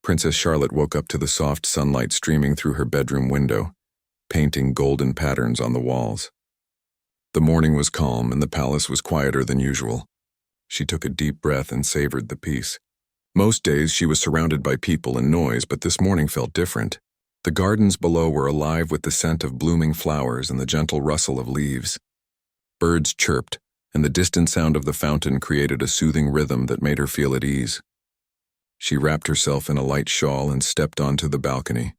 Princess Charlotte woke up to the soft sunlight streaming through her bedroom window, painting golden patterns on the walls. The morning was calm and the palace was quieter than usual. She took a deep breath and savored the peace. Most days she was surrounded by people and noise, but this morning felt different. The gardens below were alive with the scent of blooming flowers and the gentle rustle of leaves. Birds chirped, and the distant sound of the fountain created a soothing rhythm that made her feel at ease. She wrapped herself in a light shawl and stepped onto the balcony,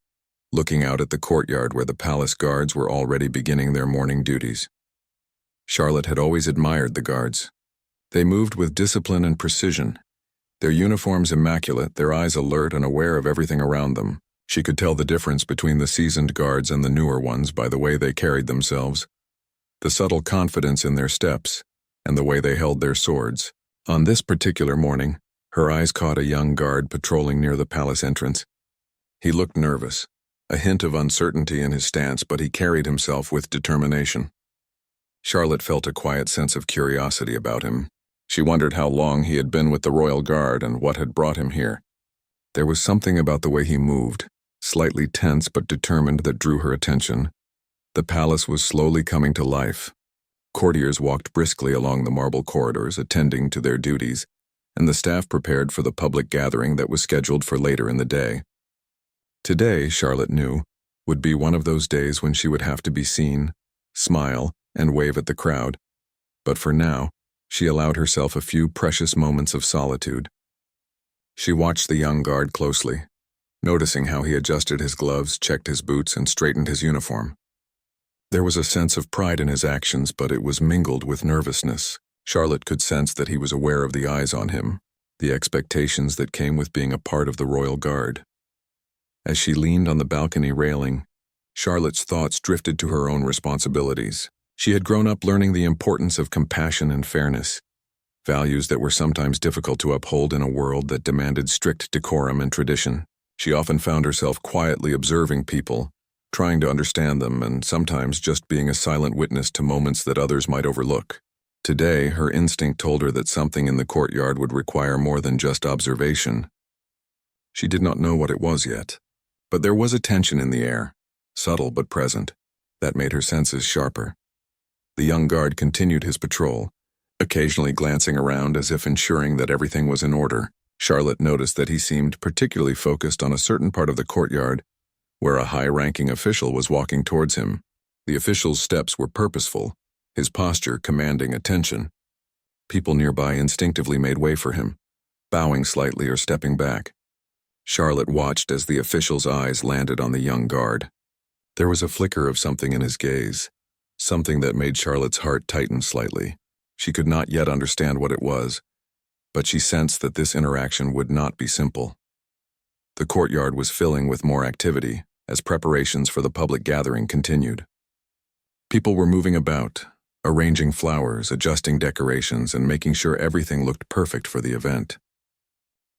looking out at the courtyard where the palace guards were already beginning their morning duties. Charlotte had always admired the guards. They moved with discipline and precision, their uniforms immaculate, their eyes alert and aware of everything around them. She could tell the difference between the seasoned guards and the newer ones by the way they carried themselves, the subtle confidence in their steps, and the way they held their swords. On this particular morning, her eyes caught a young guard patrolling near the palace entrance. He looked nervous, a hint of uncertainty in his stance, but he carried himself with determination. Charlotte felt a quiet sense of curiosity about him. She wondered how long he had been with the royal guard and what had brought him here. There was something about the way he moved, slightly tense but determined, that drew her attention. The palace was slowly coming to life. Courtiers walked briskly along the marble corridors, attending to their duties, and the staff prepared for the public gathering that was scheduled for later in the day. Today, Charlotte knew, would be one of those days when she would have to be seen, smile, and wave at the crowd. But for now, she allowed herself a few precious moments of solitude. She watched the young guard closely, noticing how he adjusted his gloves, checked his boots, and straightened his uniform. There was a sense of pride in his actions, but it was mingled with nervousness. Charlotte could sense that he was aware of the eyes on him, the expectations that came with being a part of the royal guard. As she leaned on the balcony railing, Charlotte's thoughts drifted to her own responsibilities. She had grown up learning the importance of compassion and fairness, values that were sometimes difficult to uphold in a world that demanded strict decorum and tradition. She often found herself quietly observing people, trying to understand them, and sometimes just being a silent witness to moments that others might overlook. Today, her instinct told her that something in the courtyard would require more than just observation. She did not know what it was yet, but there was a tension in the air, subtle but present, that made her senses sharper. The young guard continued his patrol, occasionally glancing around as if ensuring that everything was in order. Charlotte noticed that he seemed particularly focused on a certain part of the courtyard, where a high-ranking official was walking towards him. The official's steps were purposeful, his posture commanding attention. People nearby instinctively made way for him, bowing slightly or stepping back. Charlotte watched as the official's eyes landed on the young guard. There was a flicker of something in his gaze, something that made Charlotte's heart tighten slightly. She could not yet understand what it was, but she sensed that this interaction would not be simple. The courtyard was filling with more activity as preparations for the public gathering continued. People were moving about, arranging flowers, adjusting decorations, and making sure everything looked perfect for the event.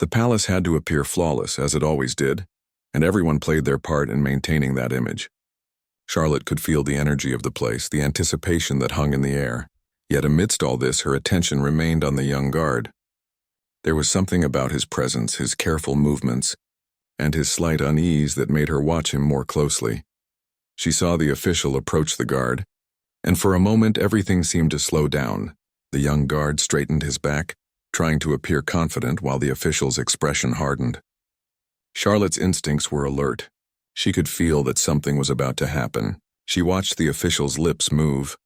The palace had to appear flawless, as it always did, and everyone played their part in maintaining that image. Charlotte could feel the energy of the place, the anticipation that hung in the air. Yet amidst all this, her attention remained on the young guard. There was something about his presence, his careful movements, and his slight unease that made her watch him more closely. She saw the official approach the guard, and for a moment everything seemed to slow down. The young guard straightened his back, trying to appear confident while the official's expression hardened. Charlotte's instincts were alert. She could feel that something was about to happen. She watched the official's lips move,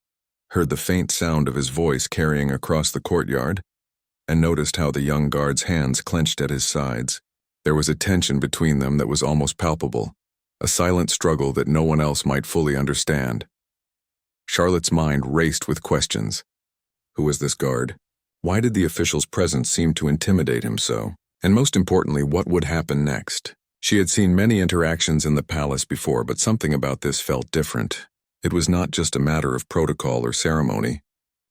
heard the faint sound of his voice carrying across the courtyard, and noticed how the young guard's hands clenched at his sides. There was a tension between them that was almost palpable, a silent struggle that no one else might fully understand. Charlotte's mind raced with questions. Who was this guard? Why did the official's presence seem to intimidate him so? And most importantly, what would happen next? She had seen many interactions in the palace before, but something about this felt different. It was not just a matter of protocol or ceremony.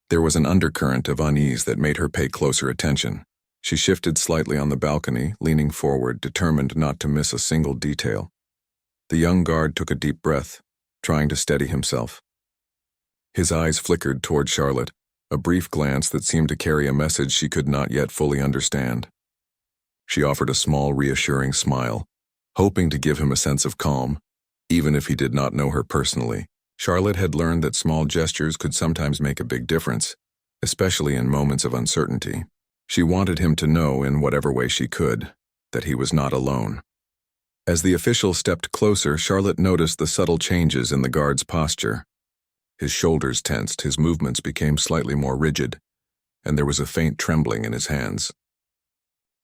There was an undercurrent of unease that made her pay closer attention. She shifted slightly on the balcony, leaning forward, determined not to miss a single detail. The young guard took a deep breath, trying to steady himself. His eyes flickered toward Charlotte, a brief glance that seemed to carry a message she could not yet fully understand. She offered a small, reassuring smile, hoping to give him a sense of calm, even if he did not know her personally. Charlotte had learned that small gestures could sometimes make a big difference, especially in moments of uncertainty. She wanted him to know, in whatever way she could, that he was not alone. As the official stepped closer, Charlotte noticed the subtle changes in the guard's posture. His shoulders tensed, his movements became slightly more rigid, and there was a faint trembling in his hands.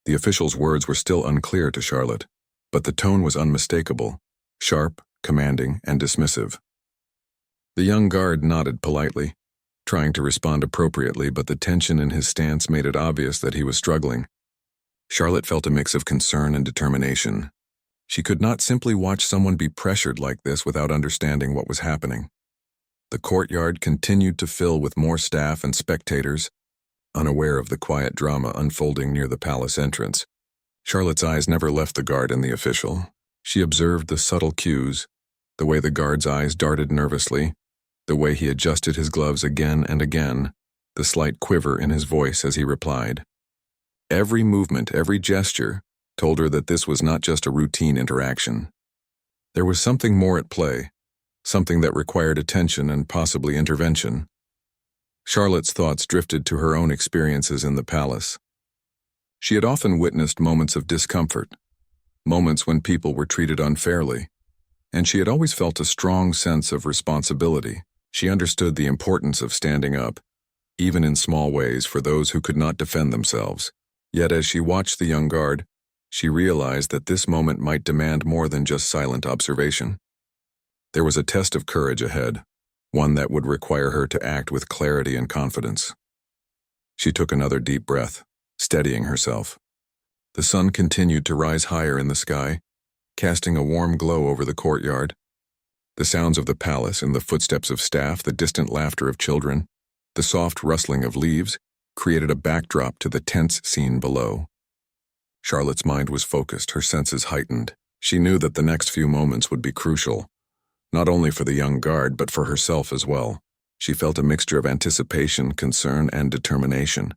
The official's words were still unclear to Charlotte, but the tone was unmistakable, sharp, commanding, and dismissive. The young guard nodded politely, trying to respond appropriately, but the tension in his stance made it obvious that he was struggling. Charlotte felt a mix of concern and determination. She could not simply watch someone be pressured like this without understanding what was happening. The courtyard continued to fill with more staff and spectators, unaware of the quiet drama unfolding near the palace entrance. Charlotte's eyes never left the guard and the official. She observed the subtle cues, the way the guard's eyes darted nervously, the way he adjusted his gloves again and again, the slight quiver in his voice as he replied. Every movement, every gesture, told her that this was not just a routine interaction. There was something more at play, something that required attention and possibly intervention. Charlotte's thoughts drifted to her own experiences in the palace. She had often witnessed moments of discomfort, moments when people were treated unfairly, and she had always felt a strong sense of responsibility. She understood the importance of standing up, even in small ways, for those who could not defend themselves. Yet as she watched the young guard, she realized that this moment might demand more than just silent observation. There was a test of courage ahead, one that would require her to act with clarity and confidence. She took another deep breath, steadying herself. The sun continued to rise higher in the sky, casting a warm glow over the courtyard. The sounds of the palace and the footsteps of staff, the distant laughter of children, the soft rustling of leaves, created a backdrop to the tense scene below. Charlotte's mind was focused, her senses heightened. She knew that the next few moments would be crucial, not only for the young guard, but for herself as well. She felt a mixture of anticipation, concern, and determination.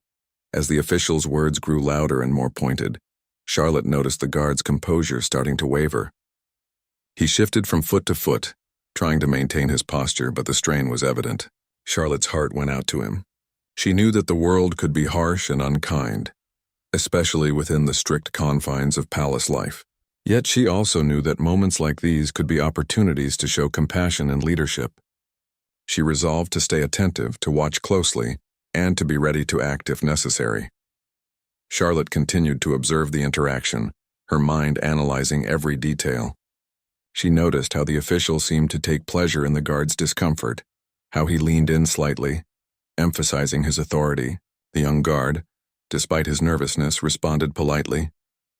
As the official's words grew louder and more pointed, Charlotte noticed the guard's composure starting to waver. He shifted from foot to foot, trying to maintain his posture, but the strain was evident. Charlotte's heart went out to him. She knew that the world could be harsh and unkind, especially within the strict confines of palace life. Yet she also knew that moments like these could be opportunities to show compassion and leadership. She resolved to stay attentive, to watch closely, and to be ready to act if necessary. Charlotte continued to observe the interaction, her mind analyzing every detail. She noticed how the official seemed to take pleasure in the guard's discomfort, how he leaned in slightly, emphasizing his authority. The young guard, despite his nervousness, responded politely,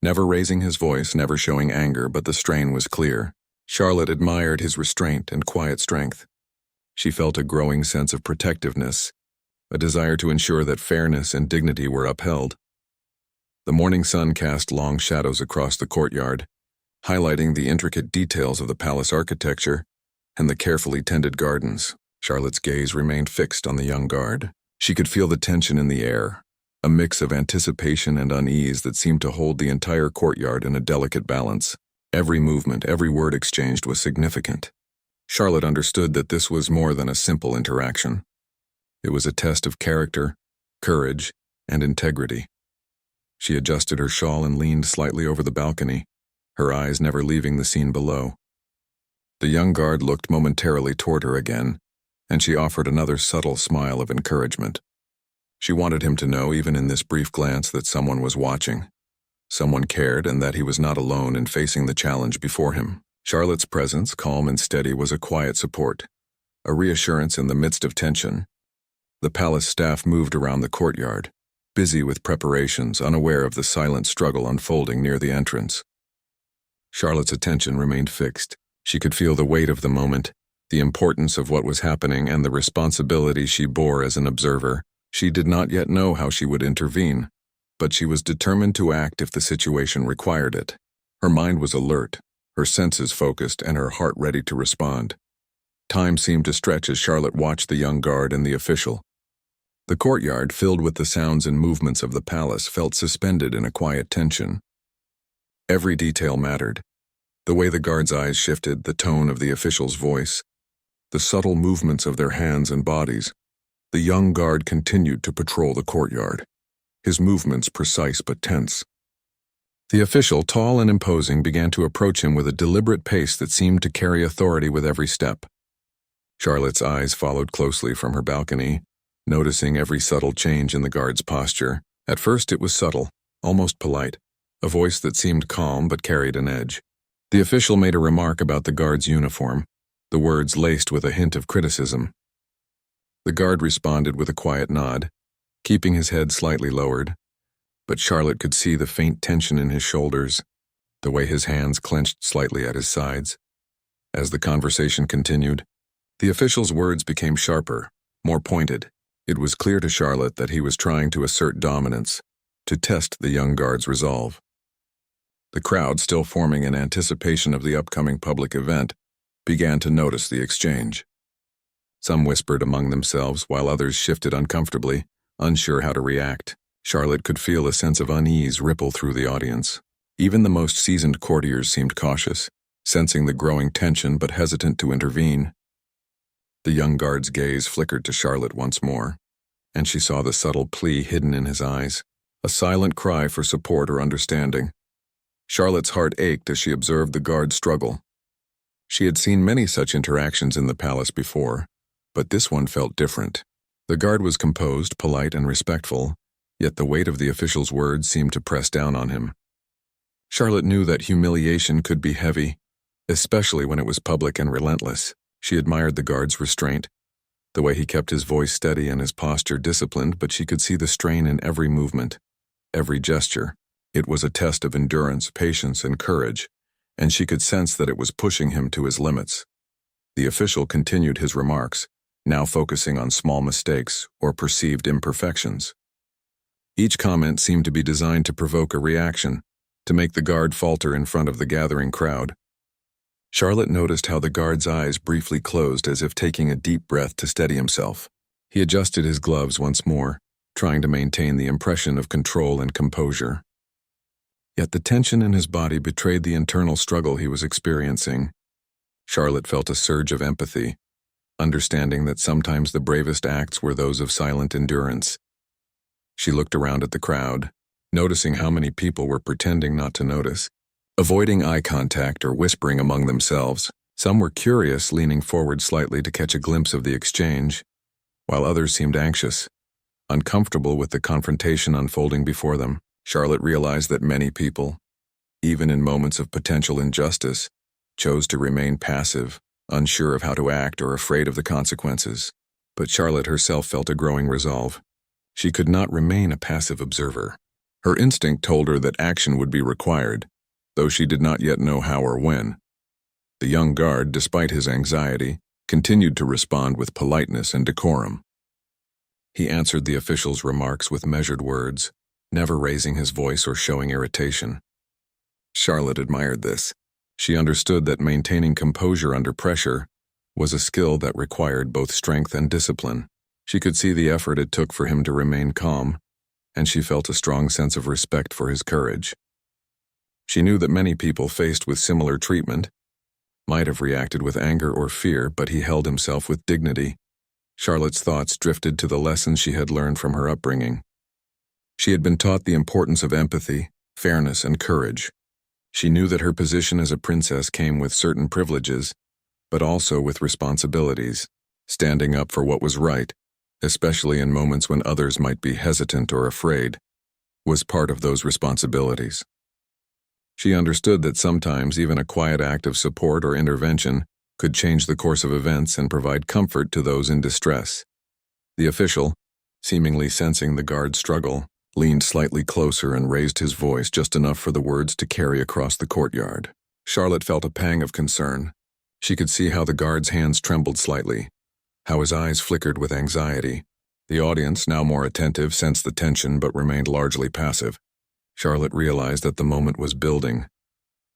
never raising his voice, never showing anger, but the strain was clear. Charlotte admired his restraint and quiet strength. She felt a growing sense of protectiveness, a desire to ensure that fairness and dignity were upheld. The morning sun cast long shadows across the courtyard, highlighting the intricate details of the palace architecture and the carefully tended gardens. Charlotte's gaze remained fixed on the young guard. She could feel the tension in the air, a mix of anticipation and unease that seemed to hold the entire courtyard in a delicate balance. Every movement, every word exchanged was significant. Charlotte understood that this was more than a simple interaction. It was a test of character, courage, and integrity. She adjusted her shawl and leaned slightly over the balcony, her eyes never leaving the scene below. The young guard looked momentarily toward her again, and she offered another subtle smile of encouragement. She wanted him to know, even in this brief glance, that someone was watching. Someone cared, and that he was not alone in facing the challenge before him. Charlotte's presence, calm and steady, was a quiet support, a reassurance in the midst of tension. The palace staff moved around the courtyard, busy with preparations, unaware of the silent struggle unfolding near the entrance. Charlotte's attention remained fixed. She could feel the weight of the moment, the importance of what was happening, and the responsibility she bore as an observer. She did not yet know how she would intervene, but she was determined to act if the situation required it. Her mind was alert, her senses focused, and her heart ready to respond. Time seemed to stretch as Charlotte watched the young guard and the official. The courtyard, filled with the sounds and movements of the palace, felt suspended in a quiet tension. Every detail mattered. The way the guards' eyes shifted, the tone of the official's voice, the subtle movements of their hands and bodies. The young guard continued to patrol the courtyard, his movements precise but tense. The official, tall and imposing, began to approach him with a deliberate pace that seemed to carry authority with every step. Charlotte's eyes followed closely from her balcony, noticing every subtle change in the guard's posture. At first it was subtle, almost polite, a voice that seemed calm but carried an edge. The official made a remark about the guard's uniform, the words laced with a hint of criticism. The guard responded with a quiet nod, keeping his head slightly lowered, but Charlotte could see the faint tension in his shoulders, the way his hands clenched slightly at his sides. As the conversation continued, the official's words became sharper, more pointed. It was clear to Charlotte that he was trying to assert dominance, to test the young guard's resolve. The crowd, still forming in anticipation of the upcoming public event, began to notice the exchange. Some whispered among themselves, while others shifted uncomfortably, unsure how to react. Charlotte could feel a sense of unease ripple through the audience. Even the most seasoned courtiers seemed cautious, sensing the growing tension but hesitant to intervene. The young guard's gaze flickered to Charlotte once more, and she saw the subtle plea hidden in his eyes, a silent cry for support or understanding. Charlotte's heart ached as she observed the guard's struggle. She had seen many such interactions in the palace before, but this one felt different. The guard was composed, polite, and respectful, yet the weight of the official's words seemed to press down on him. Charlotte knew that humiliation could be heavy, especially when it was public and relentless. She admired the guard's restraint, the way he kept his voice steady and his posture disciplined, but she could see the strain in every movement, every gesture. It was a test of endurance, patience, and courage, and she could sense that it was pushing him to his limits. The official continued his remarks, now focusing on small mistakes or perceived imperfections. Each comment seemed to be designed to provoke a reaction, to make the guard falter in front of the gathering crowd. Charlotte noticed how the guard's eyes briefly closed as if taking a deep breath to steady himself. He adjusted his gloves once more, trying to maintain the impression of control and composure. Yet the tension in his body betrayed the internal struggle he was experiencing. Charlotte felt a surge of empathy, understanding that sometimes the bravest acts were those of silent endurance. She looked around at the crowd, noticing how many people were pretending not to notice, avoiding eye contact or whispering among themselves. Some were curious, leaning forward slightly to catch a glimpse of the exchange, while others seemed anxious, uncomfortable with the confrontation unfolding before them. Charlotte realized that many people, even in moments of potential injustice, chose to remain passive, unsure of how to act or afraid of the consequences. But Charlotte herself felt a growing resolve. She could not remain a passive observer. Her instinct told her that action would be required, though she did not yet know how or when. The young guard, despite his anxiety, continued to respond with politeness and decorum. He answered the official's remarks with measured words, never raising his voice or showing irritation. Charlotte admired this. She understood that maintaining composure under pressure was a skill that required both strength and discipline. She could see the effort it took for him to remain calm, and she felt a strong sense of respect for his courage. She knew that many people faced with similar treatment might have reacted with anger or fear, but he held himself with dignity. Charlotte's thoughts drifted to the lessons she had learned from her upbringing. She had been taught the importance of empathy, fairness, and courage. She knew that her position as a princess came with certain privileges, but also with responsibilities. Standing up for what was right, especially in moments when others might be hesitant or afraid, was part of those responsibilities. She understood that sometimes even a quiet act of support or intervention could change the course of events and provide comfort to those in distress. The official, seemingly sensing the guard's struggle, leaned slightly closer and raised his voice just enough for the words to carry across the courtyard. Charlotte felt a pang of concern. She could see how the guard's hands trembled slightly, how his eyes flickered with anxiety. The audience, now more attentive, sensed the tension but remained largely passive. Charlotte realized that the moment was building,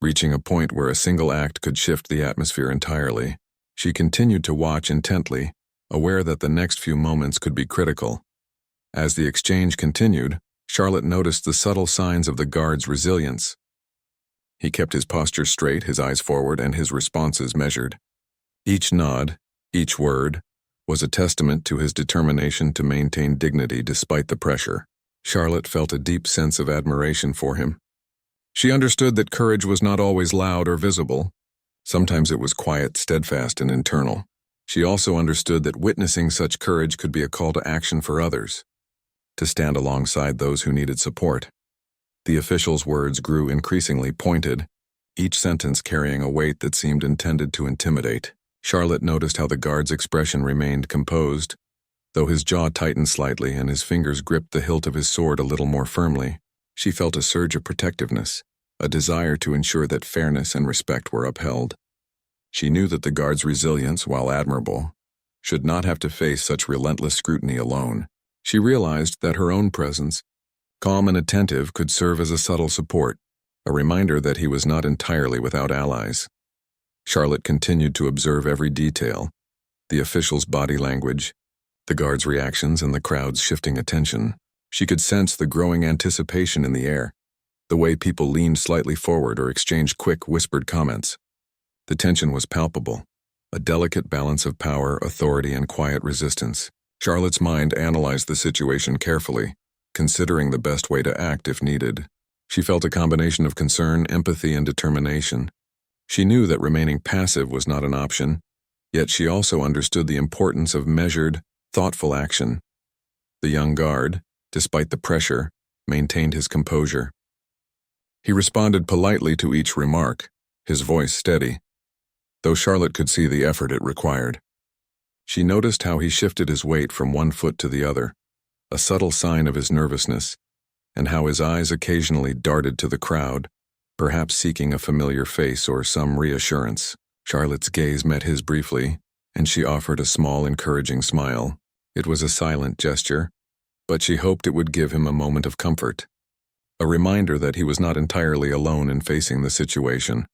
reaching a point where a single act could shift the atmosphere entirely. She continued to watch intently, aware that the next few moments could be critical. As the exchange continued, Charlotte noticed the subtle signs of the guard's resilience. He kept his posture straight, his eyes forward, and his responses measured. Each nod, each word, was a testament to his determination to maintain dignity despite the pressure. Charlotte felt a deep sense of admiration for him. She understood that courage was not always loud or visible. Sometimes it was quiet, steadfast, and internal. She also understood that witnessing such courage could be a call to action for others, to stand alongside those who needed support. The official's words grew increasingly pointed, each sentence carrying a weight that seemed intended to intimidate. Charlotte noticed how the guard's expression remained composed, though his jaw tightened slightly and his fingers gripped the hilt of his sword a little more firmly. She felt a surge of protectiveness, a desire to ensure that fairness and respect were upheld. She knew that the guard's resilience, while admirable, should not have to face such relentless scrutiny alone. She realized that her own presence, calm and attentive, could serve as a subtle support, a reminder that he was not entirely without allies. Charlotte continued to observe every detail, the official's body language, the guard's reactions, and the crowd's shifting attention. She could sense the growing anticipation in the air, the way people leaned slightly forward or exchanged quick, whispered comments. The tension was palpable, a delicate balance of power, authority, and quiet resistance. Charlotte's mind analyzed the situation carefully, considering the best way to act if needed. She felt a combination of concern, empathy, and determination. She knew that remaining passive was not an option, yet she also understood the importance of measured, thoughtful action. The young guard, despite the pressure, maintained his composure. He responded politely to each remark, his voice steady, though Charlotte could see the effort it required. She noticed how he shifted his weight from one foot to the other, a subtle sign of his nervousness, and how his eyes occasionally darted to the crowd, perhaps seeking a familiar face or some reassurance. Charlotte's gaze met his briefly, and she offered a small, encouraging smile. It was a silent gesture, but she hoped it would give him a moment of comfort, a reminder that he was not entirely alone in facing the situation.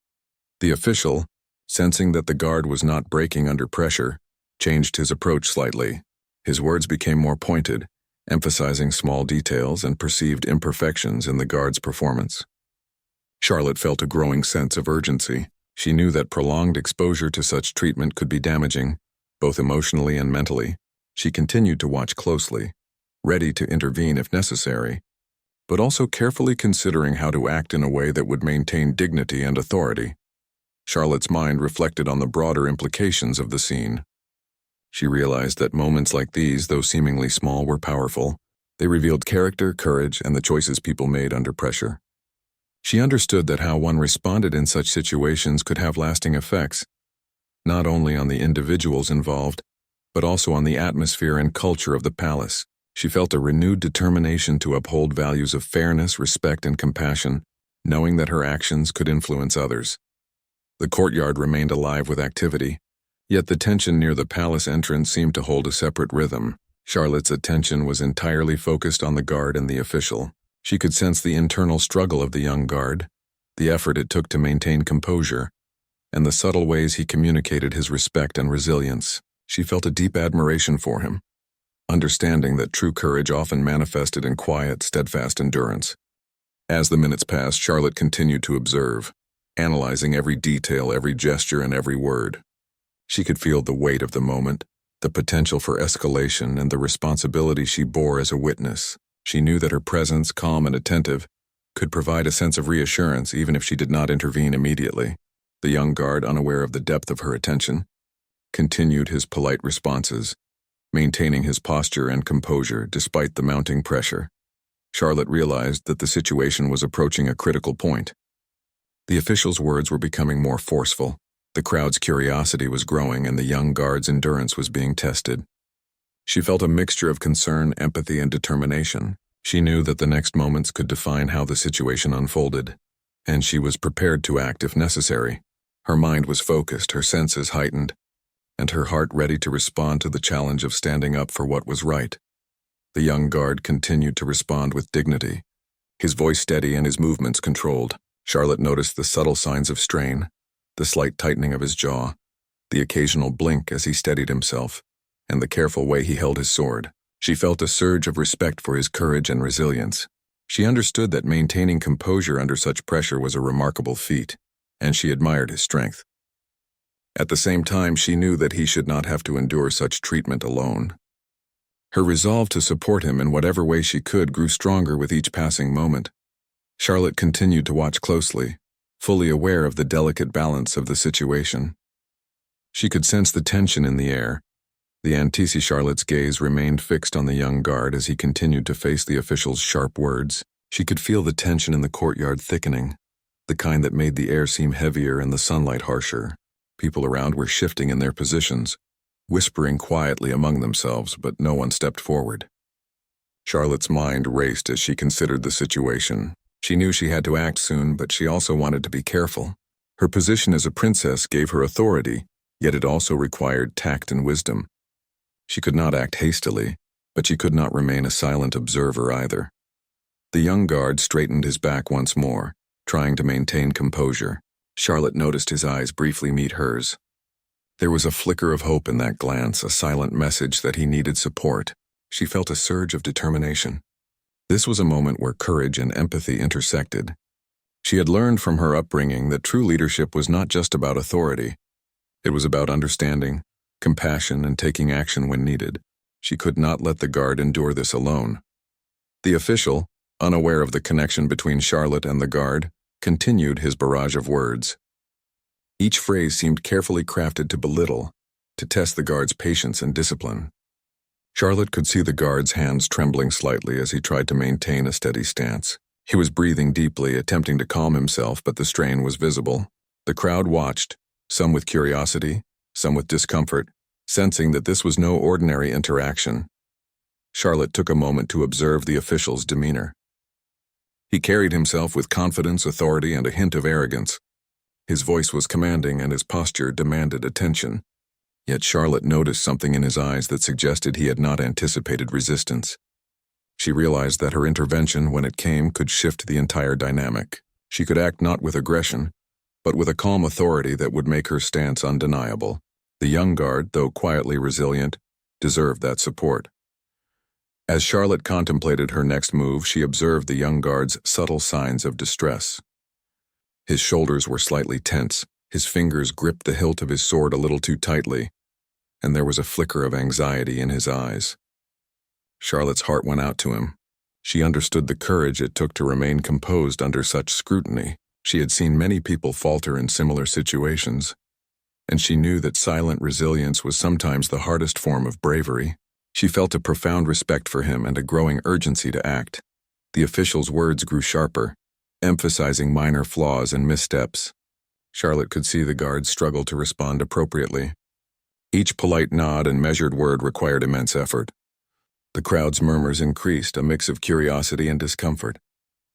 The official, sensing that the guard was not breaking under pressure, changed his approach slightly. His words became more pointed, emphasizing small details and perceived imperfections in the guard's performance. Charlotte felt a growing sense of urgency. She knew that prolonged exposure to such treatment could be damaging, both emotionally and mentally. She continued to watch closely, ready to intervene if necessary, but also carefully considering how to act in a way that would maintain dignity and authority. Charlotte's mind reflected on the broader implications of the scene. She realized that moments like these, though seemingly small, were powerful. They revealed character, courage, and the choices people made under pressure. She understood that how one responded in such situations could have lasting effects, not only on the individuals involved, but also on the atmosphere and culture of the palace. She felt a renewed determination to uphold values of fairness, respect, and compassion, knowing that her actions could influence others. The courtyard remained alive with activity, yet the tension near the palace entrance seemed to hold a separate rhythm. Charlotte's attention was entirely focused on the guard and the official. She could sense the internal struggle of the young guard, the effort it took to maintain composure, and the subtle ways he communicated his respect and resilience. She felt a deep admiration for him, understanding that true courage often manifested in quiet, steadfast endurance. As the minutes passed, Charlotte continued to observe, analyzing every detail, every gesture, and every word. She could feel the weight of the moment, the potential for escalation, and the responsibility she bore as a witness. She knew that her presence, calm and attentive, could provide a sense of reassurance even if she did not intervene immediately. The young guard, unaware of the depth of her attention, continued his polite responses, maintaining his posture and composure despite the mounting pressure. Charlotte realized that the situation was approaching a critical point. The official's words were becoming more forceful, the crowd's curiosity was growing, and the young guard's endurance was being tested. She felt a mixture of concern, empathy, and determination. She knew that the next moments could define how the situation unfolded, and she was prepared to act if necessary. Her mind was focused, her senses heightened, and her heart ready to respond to the challenge of standing up for what was right. The young guard continued to respond with dignity, his voice steady and his movements controlled. Charlotte noticed the subtle signs of strain, the slight tightening of his jaw, the occasional blink as he steadied himself, and the careful way he held his sword. She felt a surge of respect for his courage and resilience. She understood that maintaining composure under such pressure was a remarkable feat, and she admired his strength. At the same time, she knew that he should not have to endure such treatment alone. Her resolve to support him in whatever way she could grew stronger with each passing moment. Charlotte continued to watch closely, fully aware of the delicate balance of the situation. She could sense the tension in the air. The Antisi Charlotte's gaze remained fixed on the young guard as he continued to face the official's sharp words. She could feel the tension in the courtyard thickening, the kind that made the air seem heavier and the sunlight harsher. People around were shifting in their positions, whispering quietly among themselves, but no one stepped forward. Charlotte's mind raced as she considered the situation. She knew she had to act soon, but she also wanted to be careful. Her position as a princess gave her authority, yet it also required tact and wisdom. She could not act hastily, but she could not remain a silent observer either. The young guard straightened his back once more, trying to maintain composure. Charlotte noticed his eyes briefly meet hers. There was a flicker of hope in that glance, a silent message that he needed support. She felt a surge of determination. This was a moment where courage and empathy intersected. She had learned from her upbringing that true leadership was not just about authority. It was about understanding, compassion, and taking action when needed. She could not let the guard endure this alone. The official, unaware of the connection between Charlotte and the guard, continued his barrage of words. Each phrase seemed carefully crafted to belittle, to test the guard's patience and discipline. Charlotte could see the guard's hands trembling slightly as he tried to maintain a steady stance. He was breathing deeply, attempting to calm himself, but the strain was visible. The crowd watched, some with curiosity, some with discomfort, sensing that this was no ordinary interaction. Charlotte took a moment to observe the official's demeanor. He carried himself with confidence, authority, and a hint of arrogance. His voice was commanding and his posture demanded attention. Yet Charlotte noticed something in his eyes that suggested he had not anticipated resistance. She realized that her intervention, when it came, could shift the entire dynamic. She could act not with aggression, but with a calm authority that would make her stance undeniable. The young guard, though quietly resilient, deserved that support. As Charlotte contemplated her next move, she observed the young guard's subtle signs of distress. His shoulders were slightly tense, his fingers gripped the hilt of his sword a little too tightly, and there was a flicker of anxiety in his eyes. Charlotte's heart went out to him. She understood the courage it took to remain composed under such scrutiny. She had seen many people falter in similar situations, and she knew that silent resilience was sometimes the hardest form of bravery. She felt a profound respect for him and a growing urgency to act. The official's words grew sharper, emphasizing minor flaws and missteps. Charlotte could see the guards struggle to respond appropriately. Each polite nod and measured word required immense effort. The crowd's murmurs increased, a mix of curiosity and discomfort.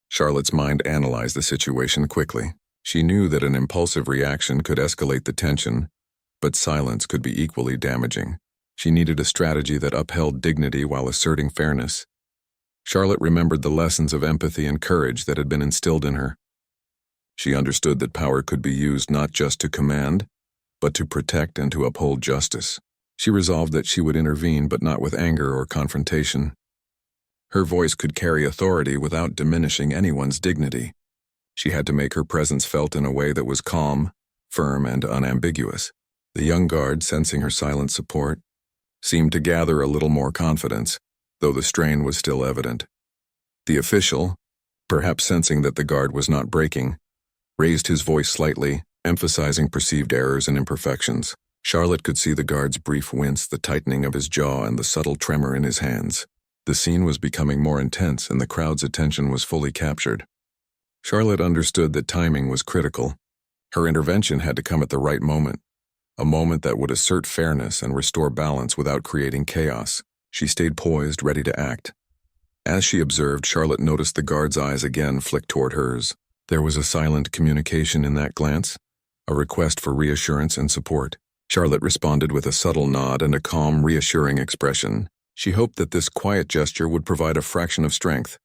Charlotte's mind analyzed the situation quickly. She knew that an impulsive reaction could escalate the tension, but silence could be equally damaging. She needed a strategy that upheld dignity while asserting fairness. Charlotte remembered the lessons of empathy and courage that had been instilled in her. She understood that power could be used not just to command, but to protect and to uphold justice. She resolved that she would intervene, but not with anger or confrontation. Her voice could carry authority without diminishing anyone's dignity. She had to make her presence felt in a way that was calm, firm, and unambiguous. The young guard, sensing her silent support, seemed to gather a little more confidence, though the strain was still evident. The official, perhaps sensing that the guard was not breaking, raised his voice slightly, emphasizing perceived errors and imperfections. Charlotte could see the guard's brief wince, the tightening of his jaw, and the subtle tremor in his hands. The scene was becoming more intense, and the crowd's attention was fully captured. Charlotte understood that timing was critical. Her intervention had to come at the right moment, a moment that would assert fairness and restore balance without creating chaos. She stayed poised, ready to act. As she observed, Charlotte noticed the guard's eyes again flick toward hers. There was a silent communication in that glance, a request for reassurance and support. Charlotte responded with a subtle nod and a calm, reassuring expression. She hoped that this quiet gesture would provide a fraction of strength,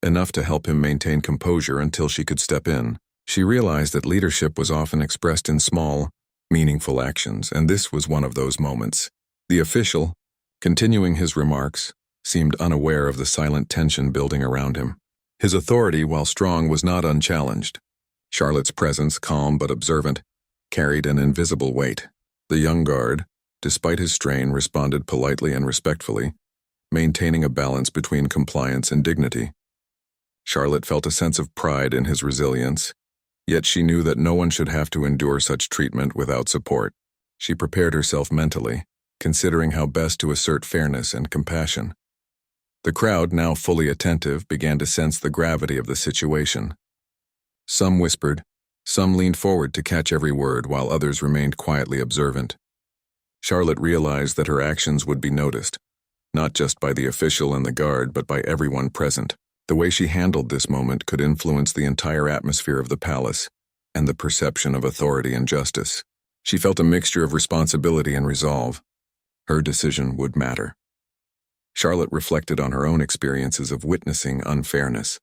enough to help him maintain composure until she could step in. She realized that leadership was often expressed in small, meaningful actions, and this was one of those moments. The official, continuing his remarks, seemed unaware of the silent tension building around him. His authority, while strong, was not unchallenged. Charlotte's presence, calm but observant, carried an invisible weight. The young guard, despite his strain, responded politely and respectfully, maintaining a balance between compliance and dignity. Charlotte felt a sense of pride in his resilience, yet she knew that no one should have to endure such treatment without support. She prepared herself mentally, considering how best to assert fairness and compassion. The crowd, now fully attentive, began to sense the gravity of the situation. Some whispered, some leaned forward to catch every word, while others remained quietly observant. Charlotte realized that her actions would be noticed, not just by the official and the guard, but by everyone present. The way she handled this moment could influence the entire atmosphere of the palace and the perception of authority and justice. She felt a mixture of responsibility and resolve. Her decision would matter. Charlotte reflected on her own experiences of witnessing unfairness.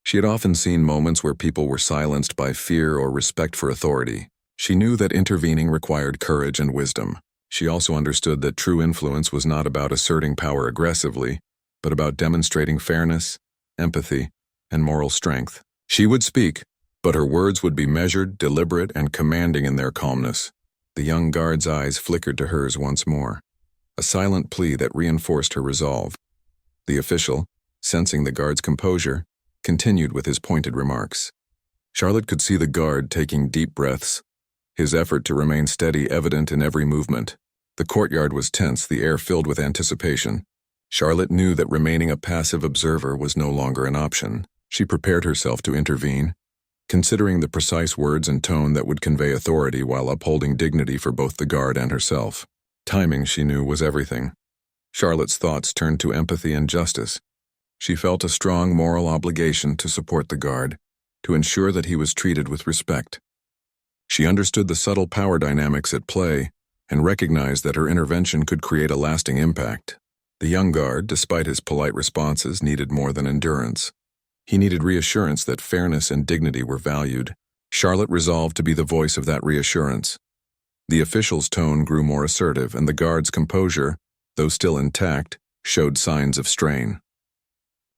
She had often seen moments where people were silenced by fear or respect for authority. She knew that intervening required courage and wisdom. She also understood that true influence was not about asserting power aggressively, but about demonstrating fairness, empathy, and moral strength. She would speak, but her words would be measured, deliberate, and commanding in their calmness. The young guard's eyes flickered to hers once more, a silent plea that reinforced her resolve. The official, sensing the guard's composure, continued with his pointed remarks. Charlotte could see the guard taking deep breaths, his effort to remain steady evident in every movement. The courtyard was tense, the air filled with anticipation. Charlotte knew that remaining a passive observer was no longer an option. She prepared herself to intervene, considering the precise words and tone that would convey authority while upholding dignity for both the guard and herself. Timing, she knew, was everything. Charlotte's thoughts turned to empathy and justice. She felt a strong moral obligation to support the guard, to ensure that he was treated with respect. She understood the subtle power dynamics at play and recognized that her intervention could create a lasting impact. The young guard, despite his polite responses, needed more than endurance. He needed reassurance that fairness and dignity were valued. Charlotte resolved to be the voice of that reassurance. The official's tone grew more assertive, and the guard's composure, though still intact, showed signs of strain.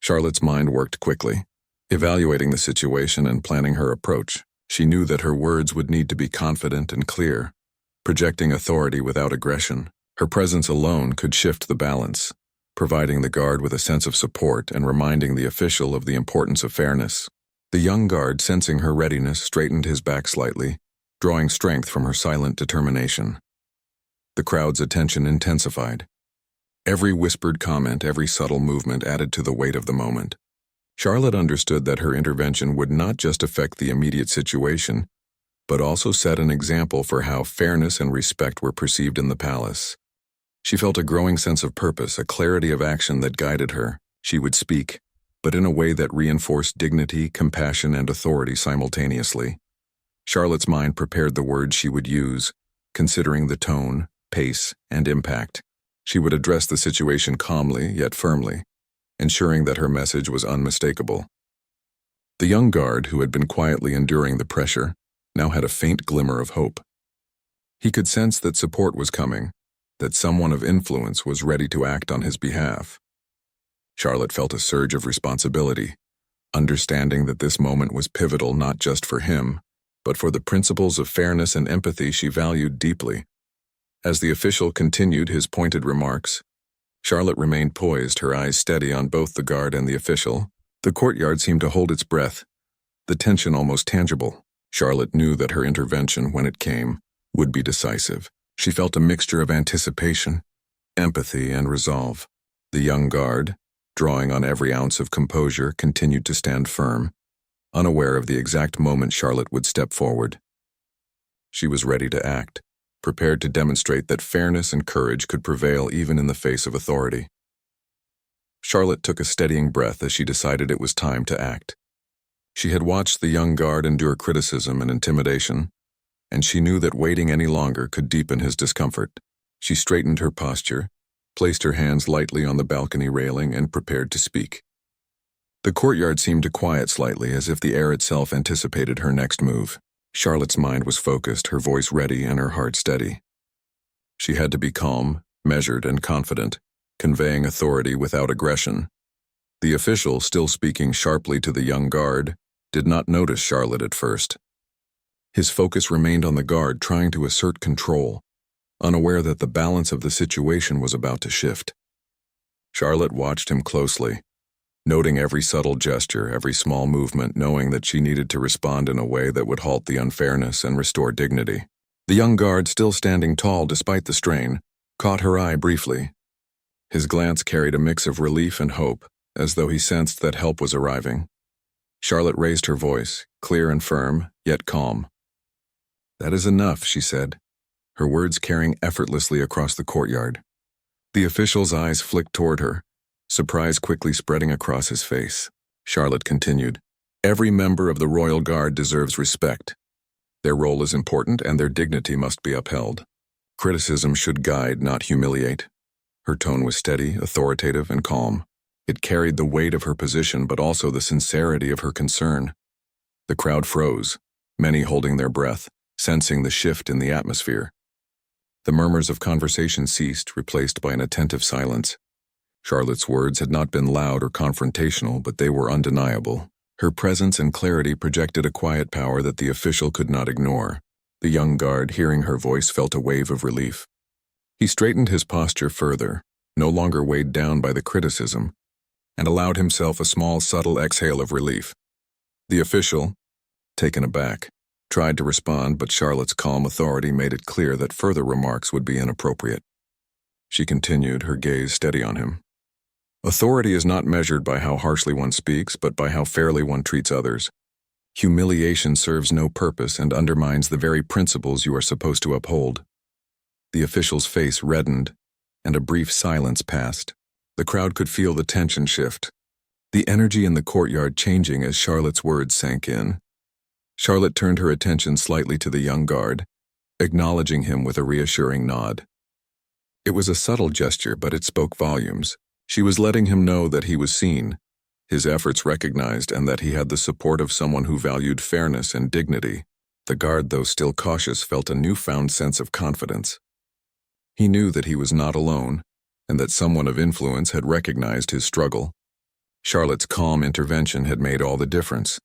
Charlotte's mind worked quickly, evaluating the situation and planning her approach. She knew that her words would need to be confident and clear, projecting authority without aggression. Her presence alone could shift the balance, providing the guard with a sense of support and reminding the official of the importance of fairness. The young guard, sensing her readiness, straightened his back slightly, drawing strength from her silent determination. The crowd's attention intensified. Every whispered comment, every subtle movement added to the weight of the moment. Charlotte understood that her intervention would not just affect the immediate situation, but also set an example for how fairness and respect were perceived in the palace. She felt a growing sense of purpose, a clarity of action that guided her. She would speak, but in a way that reinforced dignity, compassion, and authority simultaneously. Charlotte's mind prepared the words she would use, considering the tone, pace, and impact. She would address the situation calmly yet firmly, ensuring that her message was unmistakable. The young guard, who had been quietly enduring the pressure, now had a faint glimmer of hope. He could sense that support was coming, that someone of influence was ready to act on his behalf. Charlotte felt a surge of responsibility, understanding that this moment was pivotal not just for him, but for the principles of fairness and empathy she valued deeply. As the official continued his pointed remarks, Charlotte remained poised, her eyes steady on both the guard and the official. The courtyard seemed to hold its breath, the tension almost tangible. Charlotte knew that her intervention, when it came, would be decisive. She felt a mixture of anticipation, empathy, and resolve. The young guard, drawing on every ounce of composure, continued to stand firm, unaware of the exact moment Charlotte would step forward. She was ready to act, prepared to demonstrate that fairness and courage could prevail even in the face of authority. Charlotte took a steadying breath as she decided it was time to act. She had watched the young guard endure criticism and intimidation, and she knew that waiting any longer could deepen his discomfort. She straightened her posture, placed her hands lightly on the balcony railing, and prepared to speak. The courtyard seemed to quiet slightly, as if the air itself anticipated her next move. Charlotte's mind was focused, her voice ready, and her heart steady. She had to be calm, measured, and confident, conveying authority without aggression. The official, still speaking sharply to the young guard, did not notice Charlotte at first. His focus remained on the guard, trying to assert control, unaware that the balance of the situation was about to shift. Charlotte watched him closely, noting every subtle gesture, every small movement, knowing that she needed to respond in a way that would halt the unfairness and restore dignity. The young guard, still standing tall despite the strain, caught her eye briefly. His glance carried a mix of relief and hope, as though he sensed that help was arriving. Charlotte raised her voice, clear and firm, yet calm. "That is enough," she said, her words carrying effortlessly across the courtyard. The official's eyes flicked toward her, surprise quickly spreading across his face. Charlotte continued, "Every member of the Royal Guard deserves respect. Their role is important and their dignity must be upheld. Criticism should guide, not humiliate." Her tone was steady, authoritative, and calm. It carried the weight of her position but also the sincerity of her concern. The crowd froze, many holding their breath, sensing the shift in the atmosphere. The murmurs of conversation ceased, replaced by an attentive silence. Charlotte's words had not been loud or confrontational, but they were undeniable. Her presence and clarity projected a quiet power that the official could not ignore. The young guard, hearing her voice, felt a wave of relief. He straightened his posture further, no longer weighed down by the criticism, and allowed himself a small, subtle exhale of relief. The official, taken aback, tried to respond, but Charlotte's calm authority made it clear that further remarks would be inappropriate. She continued, her gaze steady on him. "Authority is not measured by how harshly one speaks, but by how fairly one treats others. Humiliation serves no purpose and undermines the very principles you are supposed to uphold." The official's face reddened, and a brief silence passed. The crowd could feel the tension shift, the energy in the courtyard changing as Charlotte's words sank in. Charlotte turned her attention slightly to the young guard, acknowledging him with a reassuring nod. It was a subtle gesture, but it spoke volumes. She was letting him know that he was seen, his efforts recognized, and that he had the support of someone who valued fairness and dignity. The guard, though still cautious, felt a newfound sense of confidence. He knew that he was not alone, and that someone of influence had recognized his struggle. Charlotte's calm intervention had made all the difference.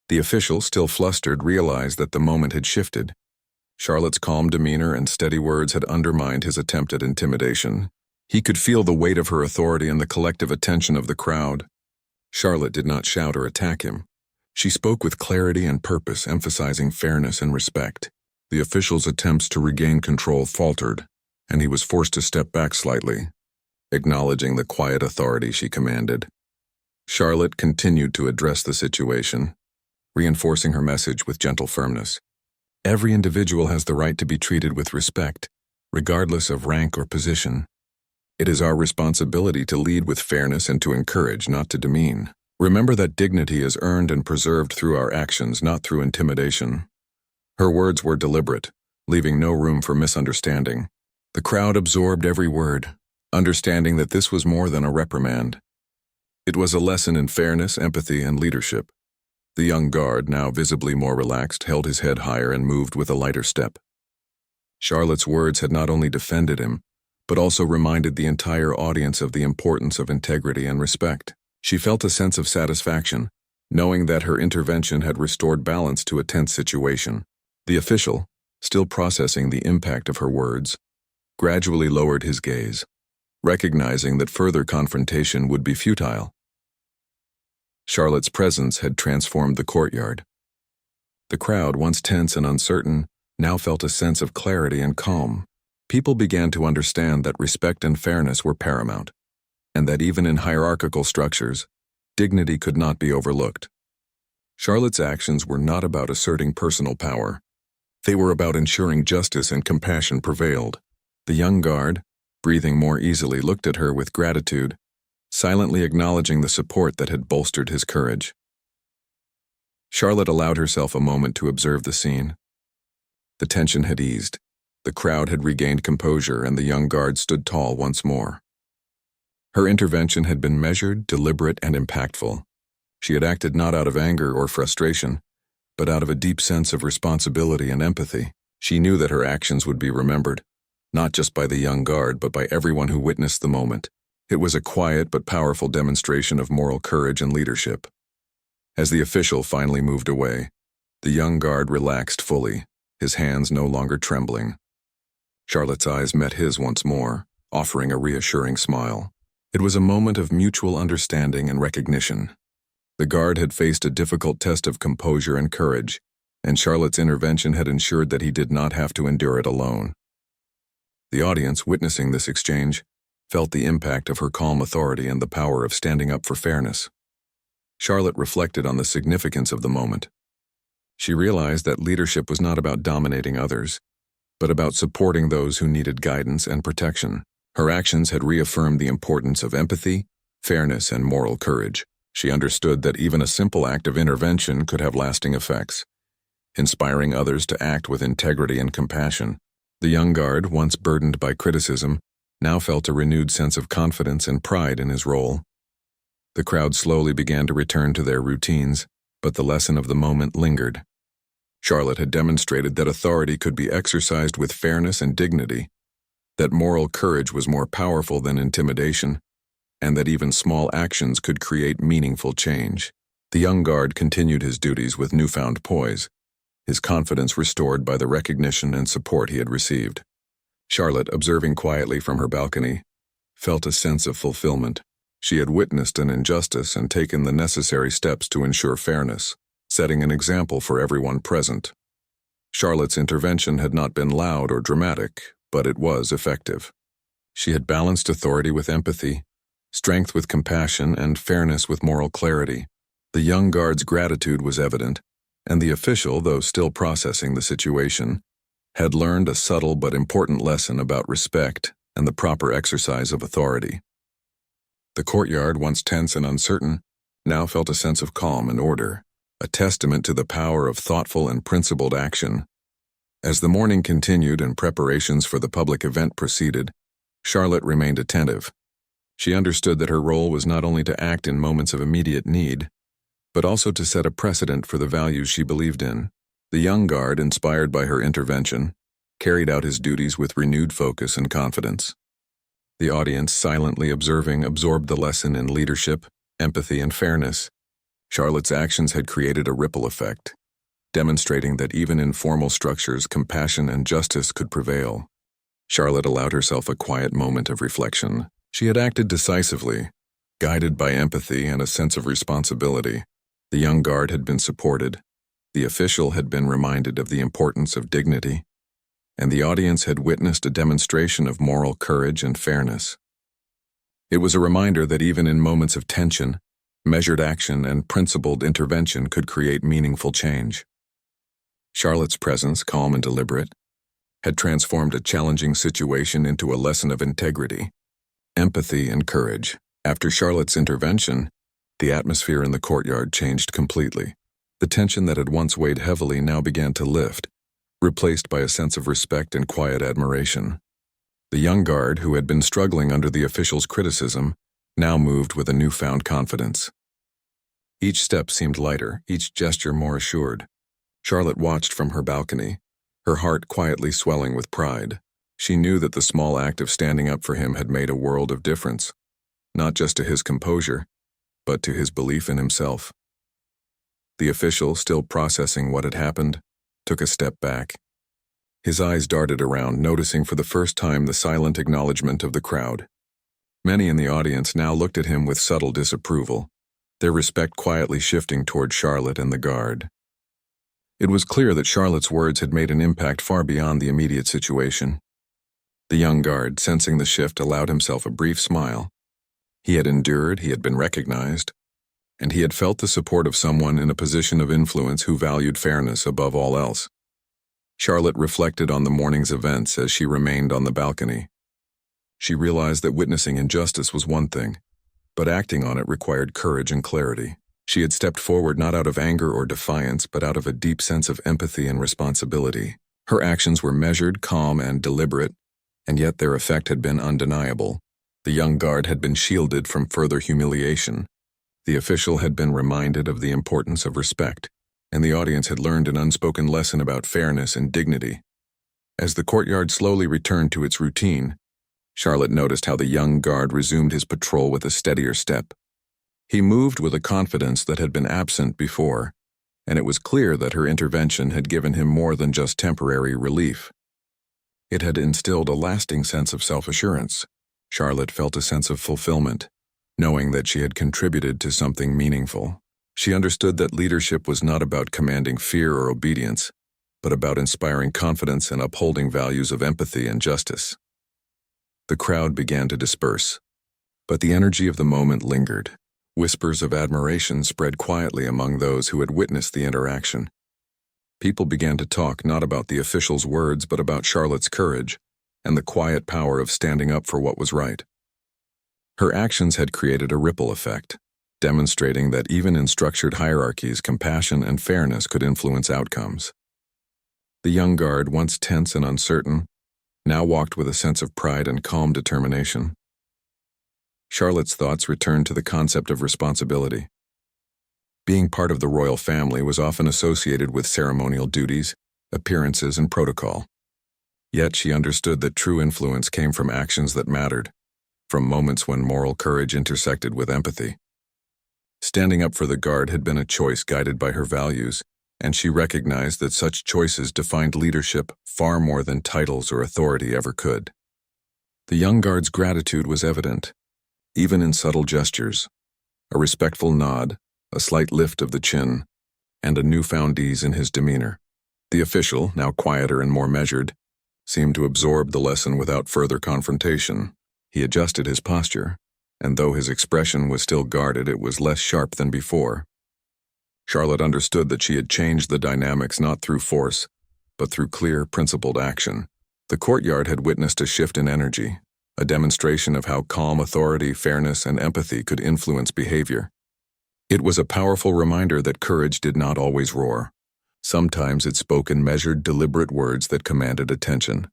The official, still flustered, realized that the moment had shifted. Charlotte's calm demeanor and steady words had undermined his attempt at intimidation. He could feel the weight of her authority and the collective attention of the crowd. Charlotte did not shout or attack him. She spoke with clarity and purpose, emphasizing fairness and respect. The official's attempts to regain control faltered, and he was forced to step back slightly, acknowledging the quiet authority she commanded. Charlotte continued to address the situation, reinforcing her message with gentle firmness. Every individual has the right to be treated with respect, regardless of rank or position. It is our responsibility to lead with fairness and to encourage, not to demean. Remember that dignity is earned and preserved through our actions, not through intimidation. Her words were deliberate, leaving no room for misunderstanding. The crowd absorbed every word, understanding that this was more than a reprimand. It was a lesson in fairness, empathy, and leadership. The young guard, now visibly more relaxed, held his head higher and moved with a lighter step. Charlotte's words had not only defended him, but also reminded the entire audience of the importance of integrity and respect. She felt a sense of satisfaction, knowing that her intervention had restored balance to a tense situation. The official, still processing the impact of her words, gradually lowered his gaze, recognizing that further confrontation would be futile. Charlotte's presence had transformed the courtyard. The crowd, once tense and uncertain, now felt a sense of clarity and calm. People began to understand that respect and fairness were paramount, and that even in hierarchical structures, dignity could not be overlooked. Charlotte's actions were not about asserting personal power. They were about ensuring justice and compassion prevailed. The young guard, breathing more easily, looked at her with gratitude, silently acknowledging the support that had bolstered his courage. Charlotte allowed herself a moment to observe the scene. The tension had eased, the crowd had regained composure, and the young guard stood tall once more. Her intervention had been measured, deliberate, and impactful. She had acted not out of anger or frustration, but out of a deep sense of responsibility and empathy. She knew that her actions would be remembered, not just by the young guard, but by everyone who witnessed the moment. It was a quiet but powerful demonstration of moral courage and leadership. As the official finally moved away, the young guard relaxed fully, his hands no longer trembling. Charlotte's eyes met his once more, offering a reassuring smile. It was a moment of mutual understanding and recognition. The guard had faced a difficult test of composure and courage, and Charlotte's intervention had ensured that he did not have to endure it alone. The audience, witnessing this exchange, felt the impact of her calm authority and the power of standing up for fairness. Charlotte reflected on the significance of the moment. She realized that leadership was not about dominating others, but about supporting those who needed guidance and protection. Her actions had reaffirmed the importance of empathy, fairness, and moral courage. She understood that even a simple act of intervention could have lasting effects, inspiring others to act with integrity and compassion. The young guard, once burdened by criticism, now felt a renewed sense of confidence and pride in his role. The crowd slowly began to return to their routines, but the lesson of the moment lingered. Charlotte had demonstrated that authority could be exercised with fairness and dignity, that moral courage was more powerful than intimidation, and that even small actions could create meaningful change. The young guard continued his duties with newfound poise, his confidence restored by the recognition and support he had received. Charlotte, observing quietly from her balcony, felt a sense of fulfillment. She had witnessed an injustice and taken the necessary steps to ensure fairness, setting an example for everyone present. Charlotte's intervention had not been loud or dramatic, but it was effective. She had balanced authority with empathy, strength with compassion, and fairness with moral clarity. The young guard's gratitude was evident, and the official, though still processing the situation, had learned a subtle but important lesson about respect and the proper exercise of authority. The courtyard, once tense and uncertain, now felt a sense of calm and order, a testament to the power of thoughtful and principled action. As the morning continued and preparations for the public event proceeded, Charlotte remained attentive. She understood that her role was not only to act in moments of immediate need, but also to set a precedent for the values she believed in. The young guard, inspired by her intervention, carried out his duties with renewed focus and confidence. The audience, silently observing, absorbed the lesson in leadership, empathy, and fairness. Charlotte's actions had created a ripple effect, demonstrating that even in formal structures, compassion and justice could prevail. Charlotte allowed herself a quiet moment of reflection. She had acted decisively, guided by empathy and a sense of responsibility. The young guard had been supported, the official had been reminded of the importance of dignity, and the audience had witnessed a demonstration of moral courage and fairness. It was a reminder that even in moments of tension, measured action and principled intervention could create meaningful change. Charlotte's presence, calm and deliberate, had transformed a challenging situation into a lesson of integrity, empathy, and courage. After Charlotte's intervention, the atmosphere in the courtyard changed completely. The tension that had once weighed heavily now began to lift, replaced by a sense of respect and quiet admiration. The young guard, who had been struggling under the official's criticism, now moved with a newfound confidence. Each step seemed lighter, each gesture more assured. Charlotte watched from her balcony, her heart quietly swelling with pride. She knew that the small act of standing up for him had made a world of difference, not just to his composure, but to his belief in himself. The official, still processing what had happened, took a step back. His eyes darted around, noticing for the first time the silent acknowledgement of the crowd. Many in the audience now looked at him with subtle disapproval, their respect quietly shifting toward Charlotte and the guard. It was clear that Charlotte's words had made an impact far beyond the immediate situation. The young guard, sensing the shift, allowed himself a brief smile. He had endured, he had been recognized, and he had felt the support of someone in a position of influence who valued fairness above all else. Charlotte reflected on the morning's events as she remained on the balcony. She realized that witnessing injustice was one thing, but acting on it required courage and clarity. She had stepped forward not out of anger or defiance, but out of a deep sense of empathy and responsibility. Her actions were measured, calm, and deliberate, and yet their effect had been undeniable. The young guard had been shielded from further humiliation. The official had been reminded of the importance of respect, and the audience had learned an unspoken lesson about fairness and dignity. As the courtyard slowly returned to its routine, Charlotte noticed how the young guard resumed his patrol with a steadier step. He moved with a confidence that had been absent before, and it was clear that her intervention had given him more than just temporary relief. It had instilled a lasting sense of self-assurance. Charlotte felt a sense of fulfillment, knowing that she had contributed to something meaningful. She understood that leadership was not about commanding fear or obedience, but about inspiring confidence and upholding values of empathy and justice. The crowd began to disperse, but the energy of the moment lingered. Whispers of admiration spread quietly among those who had witnessed the interaction. People began to talk not about the official's words but about Charlotte's courage and the quiet power of standing up for what was right. Her actions had created a ripple effect, demonstrating that even in structured hierarchies, compassion and fairness could influence outcomes. The young guard, once tense and uncertain, now walked with a sense of pride and calm determination. Charlotte's thoughts returned to the concept of responsibility. Being part of the royal family was often associated with ceremonial duties, appearances, and protocol. Yet she understood that true influence came from actions that mattered, from moments when moral courage intersected with empathy. Standing up for the guard had been a choice guided by her values, and she recognized that such choices defined leadership far more than titles or authority ever could. The young guard's gratitude was evident, even in subtle gestures, a respectful nod, a slight lift of the chin, and a newfound ease in his demeanor. The official, now quieter and more measured, seemed to absorb the lesson without further confrontation. He adjusted his posture, and though his expression was still guarded, it was less sharp than before. Charlotte understood that she had changed the dynamics not through force, but through clear, principled action. The courtyard had witnessed a shift in energy, a demonstration of how calm authority, fairness, and empathy could influence behavior. It was a powerful reminder that courage did not always roar. Sometimes it spoke in measured, deliberate words that commanded attention.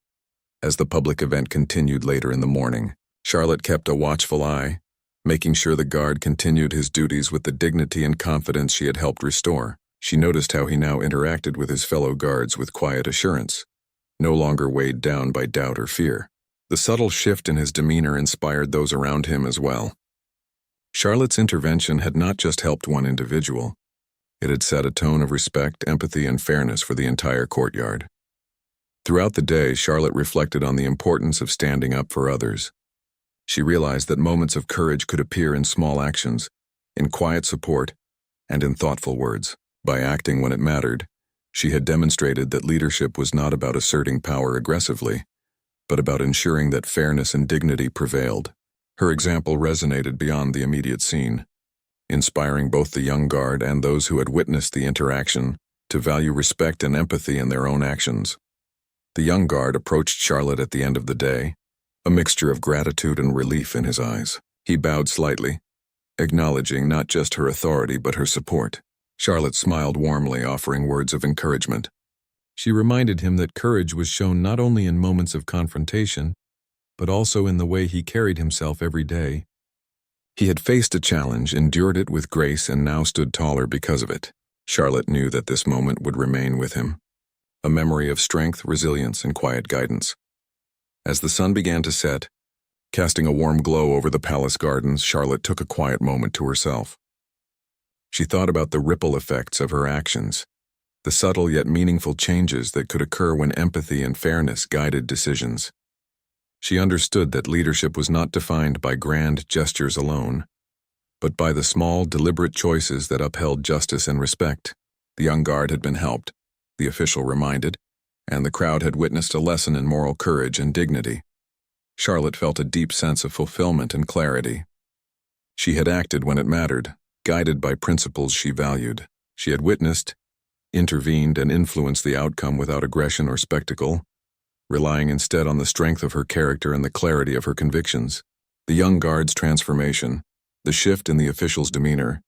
As the public event continued later in the morning, Charlotte kept a watchful eye, making sure the guard continued his duties with the dignity and confidence she had helped restore. She noticed how he now interacted with his fellow guards with quiet assurance, no longer weighed down by doubt or fear. The subtle shift in his demeanor inspired those around him as well. Charlotte's intervention had not just helped one individual. It had set a tone of respect, empathy, and fairness for the entire courtyard. Throughout the day, Charlotte reflected on the importance of standing up for others. She realized that moments of courage could appear in small actions, in quiet support, and in thoughtful words. By acting when it mattered, she had demonstrated that leadership was not about asserting power aggressively, but about ensuring that fairness and dignity prevailed. Her example resonated beyond the immediate scene, inspiring both the young guard and those who had witnessed the interaction to value respect and empathy in their own actions. The young guard approached Charlotte at the end of the day, a mixture of gratitude and relief in his eyes. He bowed slightly, acknowledging not just her authority but her support. Charlotte smiled warmly, offering words of encouragement. She reminded him that courage was shown not only in moments of confrontation, but also in the way he carried himself every day. He had faced a challenge, endured it with grace, and now stood taller because of it. Charlotte knew that this moment would remain with him, a memory of strength, resilience, and quiet guidance. As the sun began to set, casting a warm glow over the palace gardens, Charlotte took a quiet moment to herself. She thought about the ripple effects of her actions, the subtle yet meaningful changes that could occur when empathy and fairness guided decisions. She understood that leadership was not defined by grand gestures alone, but by the small, deliberate choices that upheld justice and respect. The young guard had been helped, the official reminded, and the crowd had witnessed a lesson in moral courage and dignity. Charlotte felt a deep sense of fulfillment and clarity. She had acted when it mattered, guided by principles she valued. She had witnessed, intervened, and influenced the outcome without aggression or spectacle, relying instead on the strength of her character and the clarity of her convictions. The young guard's transformation, the shift in the official's demeanor,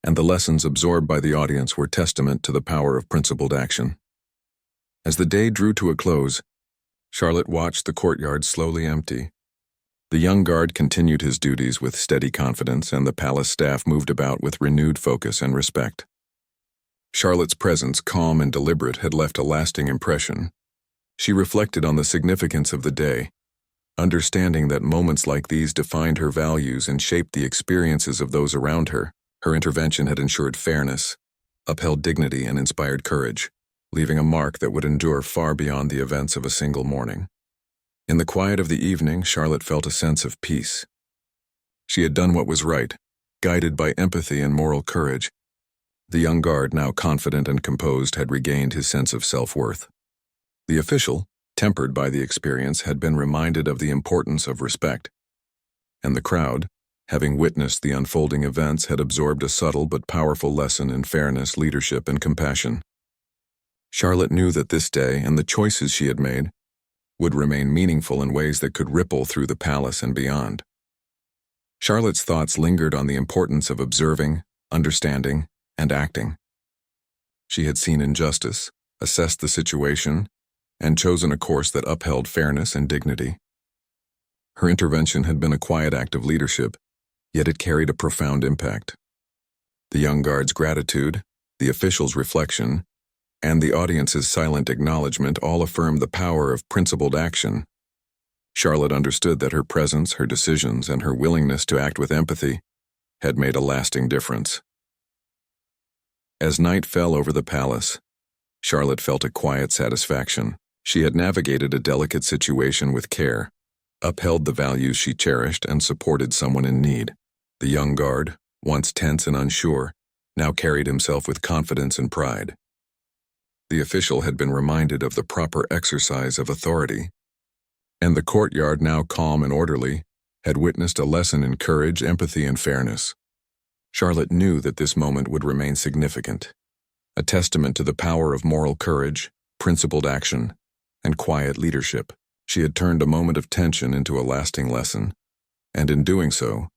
and the lessons absorbed by the audience were testament to the power of principled action. As the day drew to a close, Charlotte watched the courtyard slowly empty. The young guard continued his duties with steady confidence, and the palace staff moved about with renewed focus and respect. Charlotte's presence, calm and deliberate, had left a lasting impression. She reflected on the significance of the day, Understanding that moments like these defined her values and shaped the experiences of those around her, her intervention had ensured fairness, upheld dignity, and inspired courage, leaving a mark that would endure far beyond the events of a single morning. In the quiet of the evening, Charlotte felt a sense of peace. She had done what was right, guided by empathy and moral courage. The young guard, now confident and composed, had regained his sense of self-worth. The official, tempered by the experience, had been reminded of the importance of respect. And the crowd, having witnessed the unfolding events, had absorbed a subtle but powerful lesson in fairness, leadership, and compassion. Charlotte knew that this day and the choices she had made would remain meaningful in ways that could ripple through the palace and beyond. Charlotte's thoughts lingered on the importance of observing, understanding, and acting. She had seen injustice, assessed the situation, and chosen a course that upheld fairness and dignity. Her intervention had been a quiet act of leadership, yet it carried a profound impact. The young guard's gratitude, the official's reflection, and the audience's silent acknowledgement all affirmed the power of principled action. Charlotte understood that her presence, her decisions, and her willingness to act with empathy had made a lasting difference. As night fell over the palace, Charlotte felt a quiet satisfaction. She had navigated a delicate situation with care, upheld the values she cherished, and supported someone in need. The young guard, once tense and unsure, now carried himself with confidence and pride. The official had been reminded of the proper exercise of authority, and the courtyard, now calm and orderly, had witnessed a lesson in courage, empathy, and fairness. Charlotte knew that this moment would remain significant, a testament to the power of moral courage, principled action, and quiet leadership. She had turned a moment of tension into a lasting lesson, and in doing so,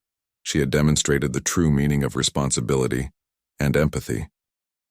she had demonstrated the true meaning of responsibility and empathy.